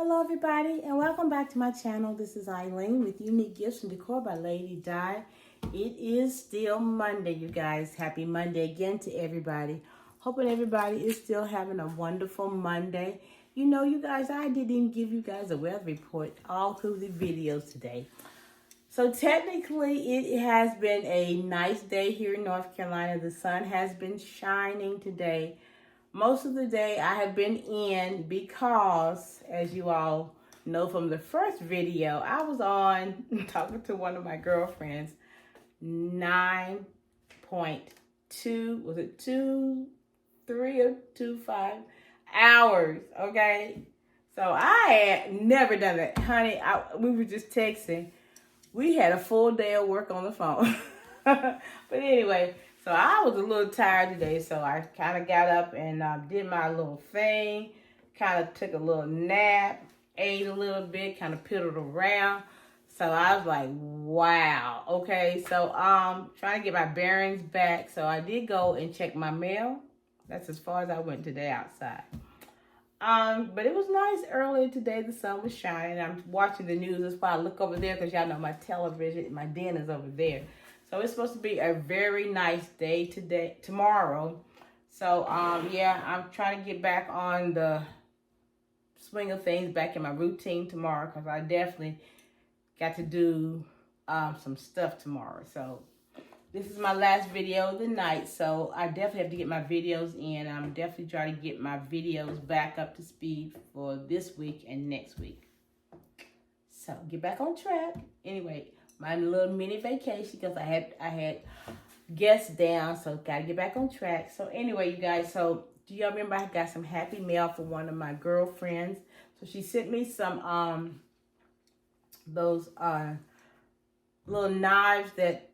Hello everybody and welcome back to my channel. This is Eileen with Unique Gifts and Decor by Lady Di. It is still Monday, you guys. Happy Monday again to everybody. Hoping everybody is still having a wonderful Monday. You know, you guys, I didn't even give you guys a weather report all through the videos today. So technically it has been a nice day here in North Carolina. The sun has been shining today. Most of the day I have been in because, as you all know from the first video, I was on talking to one of my girlfriends, 9.2, was it 2, 3 or 2, 5 hours, okay? So I had never done that. Honey, we were just texting. We had a full day of work on the phone. But anyway, so I was a little tired today, so I kind of got up and did my little thing, kind of took a little nap, ate a little bit, kind of piddled around. So I was like, wow, okay. So trying to get my bearings back. So I did go and check my mail. That's as far as I went today outside. But it was nice earlier today. The sun was shining. I'm watching the news. That's why I look over there because y'all know my television, my den is over there. So it's supposed to be a very nice day tomorrow. So, yeah, I'm trying to get back on the swing of things, back in my routine tomorrow because I definitely got to do some stuff tomorrow. So this is my last video of the night, so I definitely have to get my videos in. I'm definitely trying to get my videos back up to speed for this week and next week. So get back on track. Anyway, my little mini vacation because I had guests down, so gotta get back on track. So anyway, you guys, so do y'all remember I got some happy mail for one of my girlfriends? So she sent me some those little knives that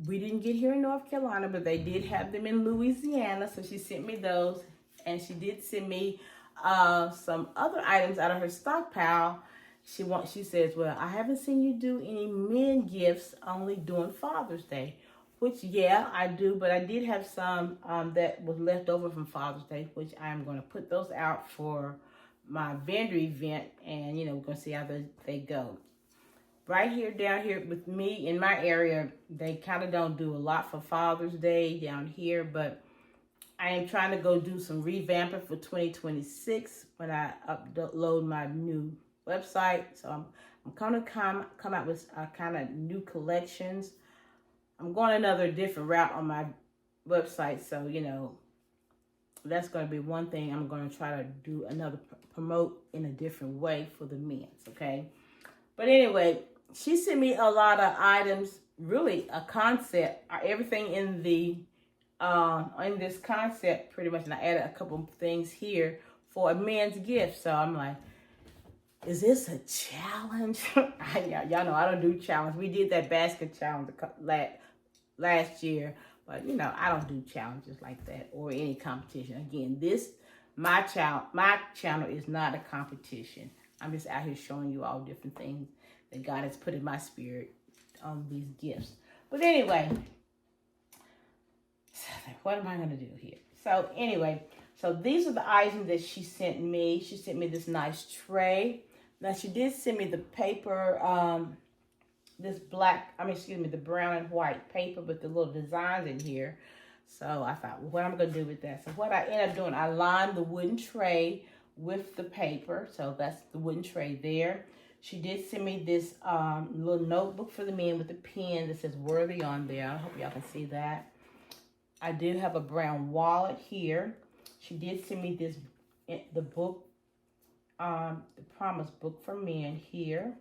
we didn't get here in North Carolina, but they did have them in Louisiana. So she sent me those, and she did send me some other items out of her stockpile. She says, well, I haven't seen you do any men gifts, only doing Father's Day. Which, yeah, I do, but I did have some that was left over from Father's Day, which I'm going to put those out for my vendor event, and, you know, we're going to see how they go. Right here, down here with me in my area, they kind of don't do a lot for Father's Day down here, but I am trying to go do some revamping for 2026 when I upload my new website. So I'm going to come out with kind of new collections. I'm going another different route on my website, so, you know, that's going to be one thing I'm going to try to do, another promote in a different way for the men's, okay? But anyway, she sent me a lot of items, really a concept, everything in this concept pretty much, and I added a couple of things here for a men's gift. So I'm like, is this a challenge? Y'all know I don't do challenge. We did that basket challenge last year, but you know I don't do challenges like that or any competition. Again, my channel is not a competition. I'm just out here showing you all different things that God has put in my spirit on these gifts. But anyway, what am I going to do here? So anyway, so these are the items that she sent me. She sent me this nice tray. Now she did send me the paper, the brown and white paper with the little designs in here. So I thought, well, what am I going to do with that? So what I ended up doing, I lined the wooden tray with the paper. So that's the wooden tray there. She did send me this little notebook for the men with a pen that says Worthy on there. I hope y'all can see that. I do have a brown wallet here. She did send me the book, the Promise Book for Men here.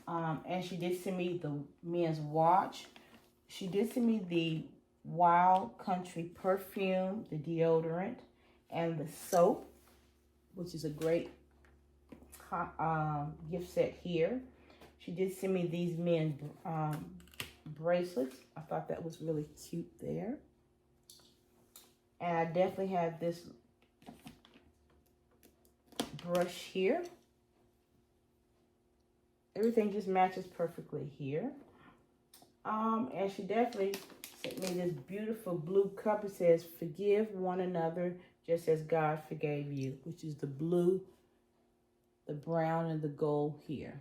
And she did send me the men's watch. She did send me the Wild Country perfume, the deodorant, and the soap, which is a great gift set here. She did send me these men's bracelets. I thought that was really cute there. And I definitely have this brush here. Everything just matches perfectly here. And she definitely sent me this beautiful blue cup. It says, forgive one another just as God forgave you, which is the blue the brown and the gold here.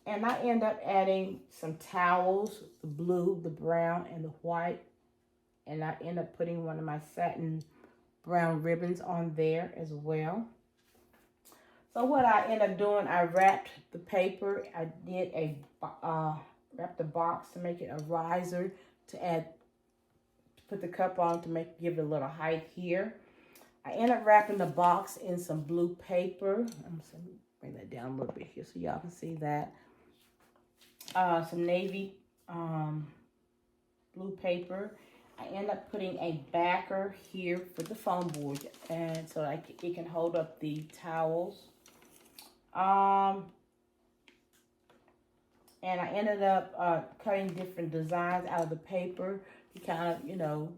And I end up adding some towels, the blue, the brown, and the white. And I end up putting one of my satin brown ribbons on there as well. So what I end up doing, I wrapped the paper. I did a wrap the box to make it a riser to put the cup on to give it a little height here. I end up wrapping the box in some blue paper. I'm just gonna bring that down a little bit here so y'all can see that. Some navy blue paper. I end up putting a backer here for the foam board, and so it can hold up the towels. And I ended up cutting different designs out of the paper to kind of, you know,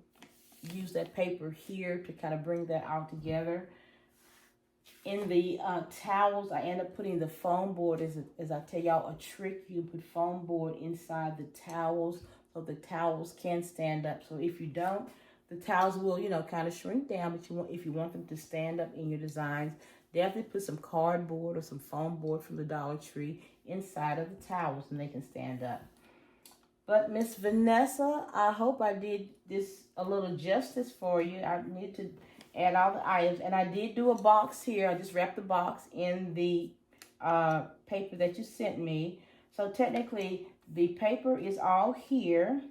use that paper here to kind of bring that all together. In the towels, I end up putting the foam board, as I tell y'all, a trick. You put foam board inside the towels so the towels can stand up. So if you don't, the towels will, you know, kind of shrink down. But if you want them to stand up in your designs, definitely put some cardboard or some foam board from the Dollar Tree inside of the towels and they can stand up. But Miss Vanessa, I hope I did this a little justice for you. I need to add all the items. And I did do a box here. I just wrapped the box in the paper that you sent me. So technically, the paper is all here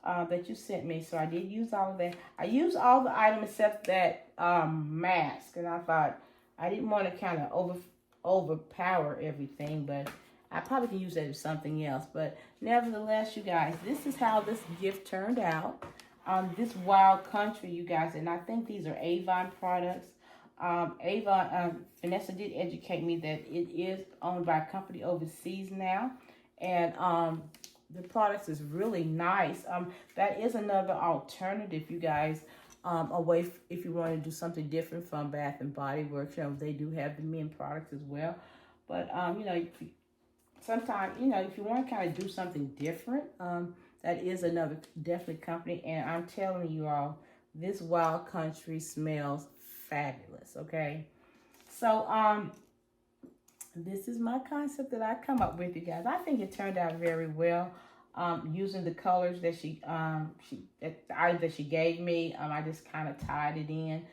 that you sent me. So I did use all of that. I used all the items except that mask. And I thought I didn't want to kind of overpower everything. But I probably can use that as something else. But nevertheless, you guys, this is how this gift turned out. This Wild Country, you guys, and I think these are Avon products. Avon, Vanessa did educate me that it is owned by a company overseas now. And the products is really nice. That is another alternative, you guys, away if you want to do something different from Bath and Body Works. You know, they do have the men products as well. But, you know, sometimes, you know, if you want to kind of do something different, that is another definitely company. And I'm telling you all, this Wild Country smells fabulous, okay? So, this is my concept that I come up with, you guys. I think it turned out very well. Using the colors that the items that she gave me, I just kind of tied it in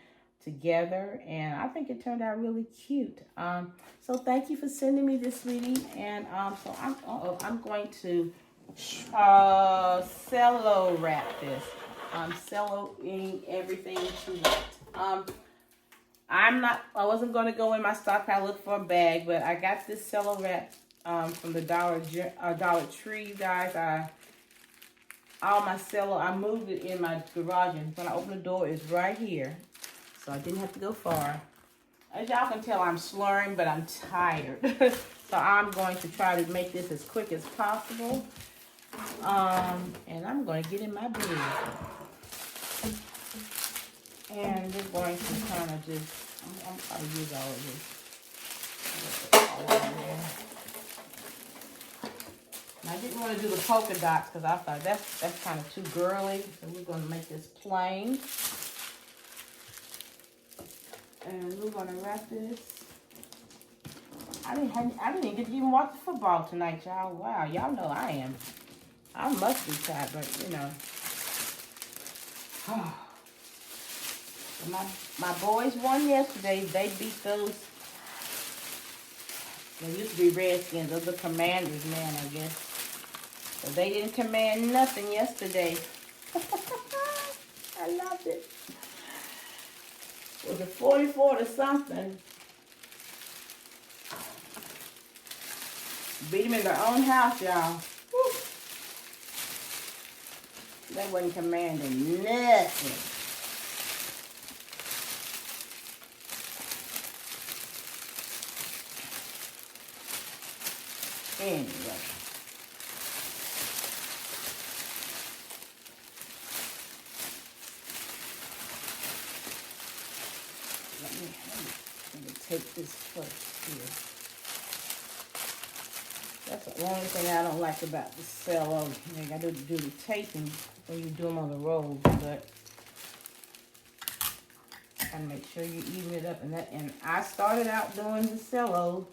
together, and I think it turned out really cute. So thank you for sending me this, sweetie. And so I'm going to cello wrap this. Celloing everything to it. I wasn't going to go in my stockpile look for a bag, but I got this cello wrap from the Dollar Tree, you guys. All my cello, I moved it in my garage, and when I open the door, it's right here. So I didn't have to go far. As y'all can tell, I'm slurring, but I'm tired. So I'm going to try to make this as quick as possible. And I'm going to get in my bed. And we're going to kind of just, I'm trying to use all of this. And I didn't want to do the polka dots because I thought that's kind of too girly. So we're going to make this plain. And we're going to wrap this. I didn't even get to even watch the football tonight, y'all. Wow, y'all know I must be tired, but you know. My boys won yesterday. They beat those. They used to be Redskins. Those are Commanders, man, I guess. But they didn't command nothing yesterday. I loved it. Was it 44 to something? Beat them in their own house, y'all. They wasn't commanding nothing. Anyway. Let me take this first here. That's the only thing I don't like about the cello. You got to do the taping when you do them on the rolls, but And make sure you even it up. And I started out doing the cello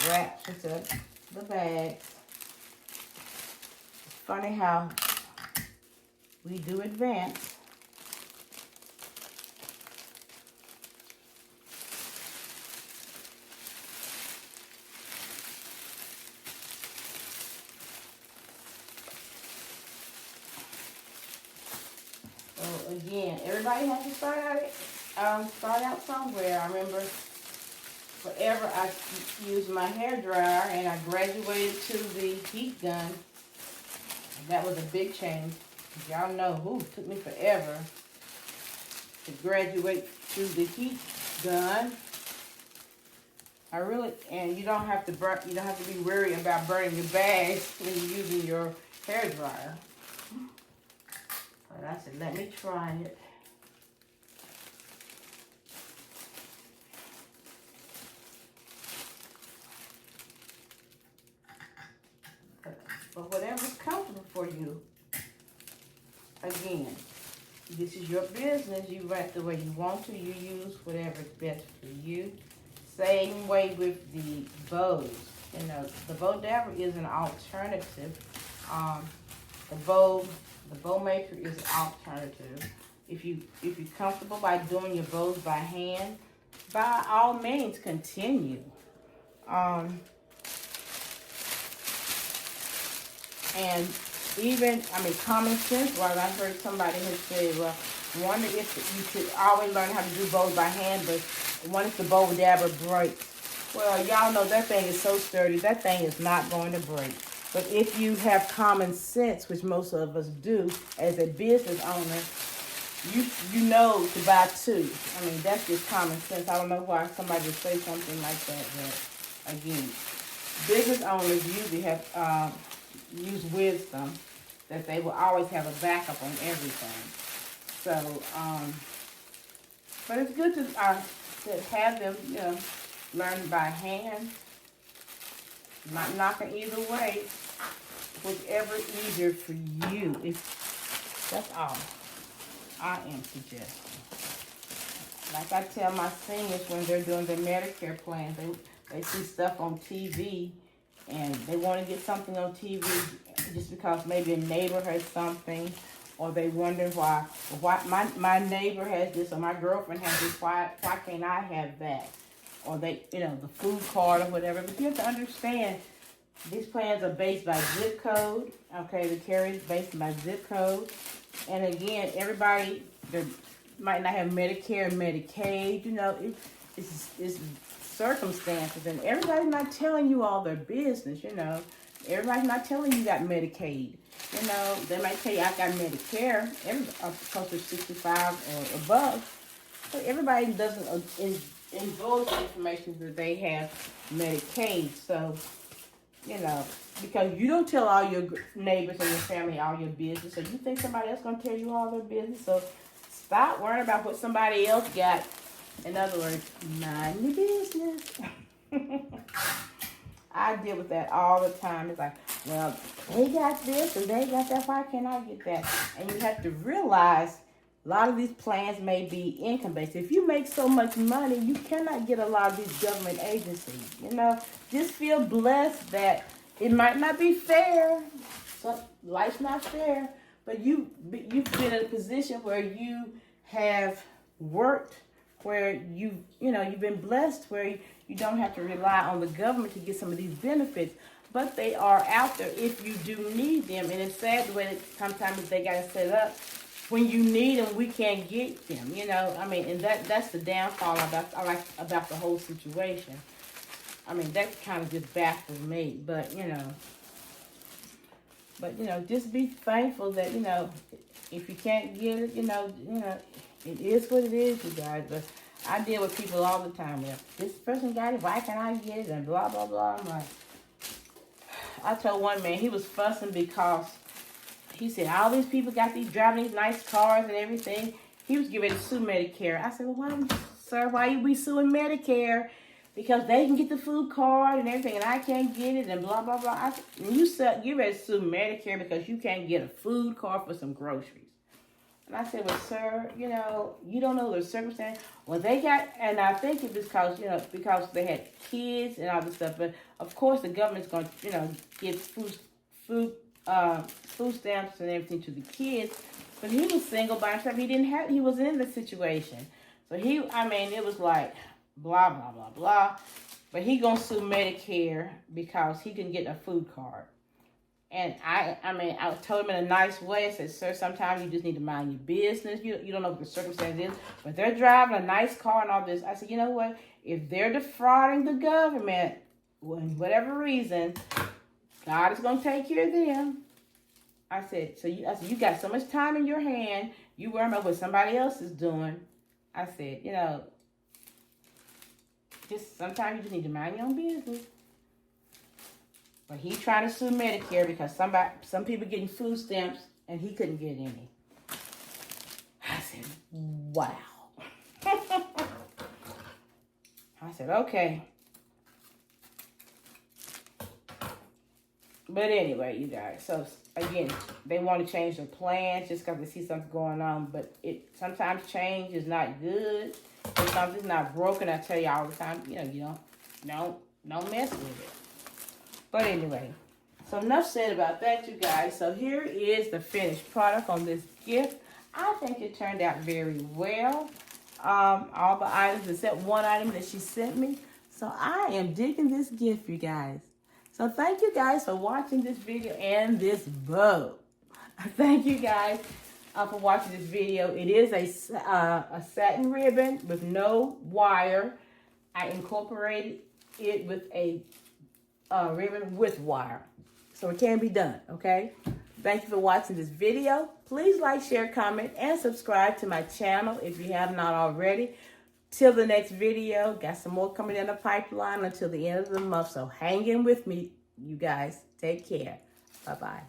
wraps with the bags. It's funny how we do advance. So again, everybody has to start out somewhere. I remember forever I used my hair dryer, and I graduated to the heat gun. And that was a big change. Y'all know, it took me forever to graduate to the heat gun. And you don't have to be worried about burning your bags when you're using your hair dryer. But I said, let me try it. But whatever's comfortable for you, again, this is your business. You write the way you want to. You use whatever's best for you. Same way with the bows. You know, the bow dabber is an alternative. The bow maker is an alternative. If you're comfortable by doing your bows by hand, by all means continue. And even, common sense wise, I heard somebody had said, well, wonder if you could always learn how to do bows by hand, but what if the bow dabber breaks? Well, y'all know that thing is so sturdy, that thing is not going to break. But if you have common sense, which most of us do, as a business owner, you know to buy two. That's just common sense. I don't know why somebody would say something like that, but again, business owners usually have use wisdom that they will always have a backup on everything. So, but it's good to have them, learn by hand. Not knocking either way, whichever easier for you. That's all I am suggesting. Like I tell my seniors when they're doing their Medicare plans, they see stuff on TV and they want to get something on TV just because maybe a neighbor has something, or they wonder why my neighbor has this or my girlfriend has this, why can't I have that? Or the food card or whatever. But you have to understand, these plans are based by zip code. Okay, the carrier is based by zip code. And again, everybody might not have Medicare and Medicaid. It's circumstances, and everybody's not telling you all their business. Everybody's not telling you got Medicaid. They might tell you I got Medicare, close to 65 or above. But everybody doesn't indulge the information that they have Medicaid. So, because you don't tell all your neighbors and your family all your business, so you think somebody else going to tell you all their business. So stop worrying about what somebody else got. In other words, mind your business. I deal with that all the time. It's like, well, they got this and they got that. Why can't I get that? And you have to realize a lot of these plans may be income-based. If you make so much money, you cannot get a lot of these government agencies. Just feel blessed that it might not be fair. So life's not fair. But you've been in a position where you have worked, where you've been blessed, where you don't have to rely on the government to get some of these benefits. But they are out there if you do need them. And it's sad the way that sometimes they got to set up. When you need them, we can't get them, and that's the downfall about the whole situation. That kind of just baffles me, but just be thankful that, if you can't get it, it is what it is, you guys. But I deal with people all the time. This person got it, why can't I get it? And blah, blah, blah. I'm like, I told one man, he was fussing because he said, all these people driving these nice cars and everything. He was getting ready to sue Medicare. I said, well, why you be suing Medicare? Because they can get the food card and everything, and I can't get it, and blah, blah, blah. I said, you ready to sue Medicare because you can't get a food card for some groceries. And I said, well, sir, you know, you don't know the circumstance. Well, they got, and I think it's because, you know, because they had kids and all this stuff. But of course, the government's going to, you know, give food stamps and everything to the kids. But he was single by himself. He wasn't in the situation. So it was like blah, blah, blah, blah. But he gonna sue Medicare because he can get a food card. And I told him in a nice way. I said, sir, sometimes you just need to mind your business. You don't know what the circumstance is. But they're driving a nice car and all this. I said, you know what? If they're defrauding the government, for whatever reason, God is going to take care of them. I said, you got so much time in your hand. You worry about what somebody else is doing. I said, you know, just sometimes you just need to mind your own business. But he trying to sue Medicare because some people getting food stamps and he couldn't get any. I said, wow. I said, okay. But anyway, you guys. So again, they want to change their plans just because they see something going on. But sometimes change is not good. If something's not broken, I tell you all the time, you know, don't mess with it. But anyway, so enough said about that, you guys. So here is the finished product on this gift. I think it turned out very well. All the items except one item that she sent me. So I am digging this gift, you guys. So thank you guys for watching this video and this bow. Thank you guys for watching this video. It is a satin ribbon with no wire. I incorporated it with a ribbon with wire. So it can be done, okay? Thank you for watching this video. Please like, share, comment, and subscribe to my channel if you have not already. Till the next video, got some more coming in the pipeline until the end of the month. So hang in with me, you guys. Take care. Bye-bye.